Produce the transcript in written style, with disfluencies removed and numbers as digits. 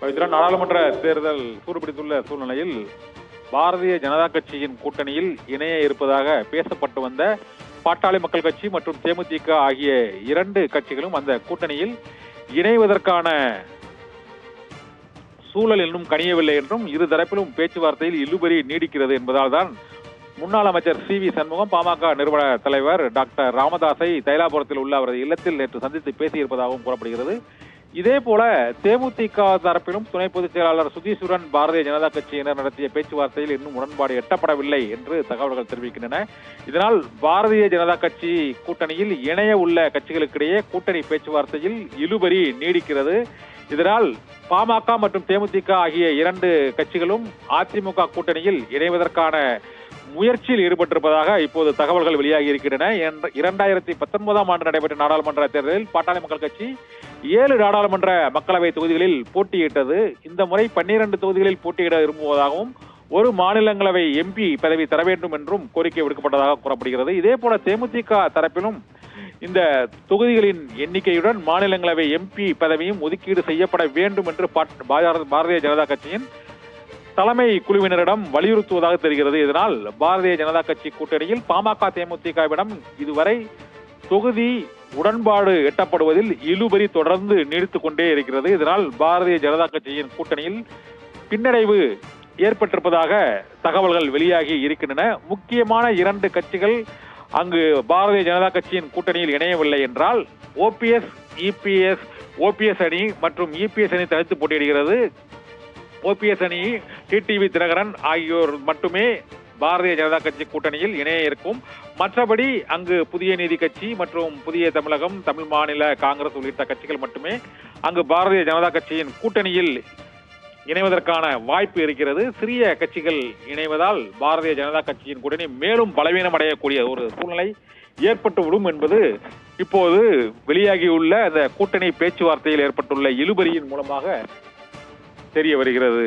பவித்ரா, நாடாளுமன்ற தேர்தல் சூடுபிடித்துள்ள சூழ்நிலையில் பாரதிய ஜனதா கட்சியின் கூட்டணியில் இணைய இருப்பதாக பேசப்பட்டு வந்த பாட்டாளி மக்கள் கட்சி மற்றும் தேமுதிக ஆகிய இரண்டு கட்சிகளும் அந்த கூட்டணியில் இணைவதற்கான சூழல் இன்னும் கனியவில்லை என்றும் இரு தரப்பிலும் பேச்சுவார்த்தையில் இழுபறி நீடிக்கிறது என்பதால் தான் முன்னாள் அமைச்சர் சி.வி. சண்முகம் பாமக நிறுவன தலைவர் டாக்டர் ராமதாஸை தைலாபுரத்தில் உள்ள அவரது இல்லத்தில் நேற்று சந்தித்து பேசியிருப்பதாகவும் கூறப்படுகிறது. இதே போல தேமுதிக தரப்பிலும் துணை பொதுச் செயலாளர் சுதீஸ்வரன் பாரதிய ஜனதா கட்சியினர் நடத்திய பேச்சுவார்த்தையில் இன்னும் உடன்பாடு எட்டப்படவில்லை என்று தகவல்கள் தெரிவிக்கின்றன. இதனால் பாரதிய ஜனதா கட்சி கூட்டணியில் இணைய உள்ள கட்சிகளுக்கிடையே கூட்டணி பேச்சுவார்த்தையில் இழுபறி நீடிக்கிறது. இதனால் பாமக மற்றும் தேமுதிக ஆகிய இரண்டு கட்சிகளும் அதிமுக கூட்டணியில் இணைவதற்கான முயற்சியில் ஈடுபட்டிருப்பதாக இப்போது தகவல்கள் வெளியாகி இருக்கின்றன. 2019 ஆண்டு நடைபெற்ற நாடாளுமன்ற தேர்தலில் பாட்டாளி மக்கள் கட்சி 7 நாடாளுமன்ற மக்களவை தொகுதிகளில் போட்டியிட்டது. இந்த முறை 12 தொகுதிகளில் போட்டியிட விரும்புவதாகவும் ஒரு மாநிலங்களவை எம்பி பதவி தர வேண்டும் என்றும் கோரிக்கை விடுக்கப்பட்டதாக கூறப்படுகிறது. இதே போல தேமுதிக தரப்பிலும் இந்த தொகுதிகளின் எண்ணிக்கையுடன் மாநிலங்களவை எம்பி பதவியும் ஒதுக்கீடு செய்யப்பட வேண்டும் என்று பாரதிய ஜனதா கட்சியின் தலைமை குழுவினரிடம் வலியுறுத்துவதாக தெரிகிறது. இதனால் பாரதிய ஜனதா கட்சி கூட்டணியில் பாமக தேமுதிகவிடம் இதுவரை தொகுதி உடன்பாடு எட்டப்படுவதில் இழுபறி தொடர்ந்து நீடித்துக் கொண்டே இருக்கிறது. இதனால் பாரதிய ஜனதா கட்சியின் கூட்டணியில் பின்னடைவு ஏற்பட்டிருப்பதாக தகவல்கள் வெளியாகி இருக்கின்றன. முக்கியமான இரண்டு கட்சிகள் அங்கு பாரதிய ஜனதா கட்சியின் கூட்டணியில் இணையவில்லை என்றால் ஓபிஎஸ் அணி மற்றும் இபிஎஸ் அணி தனித்து போட்டியிடுகிறது. ஓபிஎஸ் அணி டிடிவி தினகரன் ஆகியோர் மட்டுமே பாரதிய ஜனதா கட்சி கூட்டணியில் இணைய இருக்கும். மற்றபடி அங்கு புதிய நீதி கட்சி மற்றும் புதிய தமிழகம், தமிழ் மாநில காங்கிரஸ் உள்ளிட்ட கட்சிகள் மட்டுமே அங்கு பாரதிய ஜனதா கட்சியின் கூட்டணியில் இணைவதற்கான வாய்ப்பு இருக்கிறது. சிறிய கட்சிகள் இணைவதால் பாரதிய ஜனதா கட்சியின் கூட்டணி மேலும் பலவீனம் அடையக்கூடிய ஒரு சூழ்நிலை ஏற்பட்டுவிடும் என்பது இப்போது வெளியாகியுள்ள அந்த கூட்டணி பேச்சுவார்த்தையில் ஏற்பட்டுள்ள இழுபறியின் மூலமாக தெரிய வருகிறது.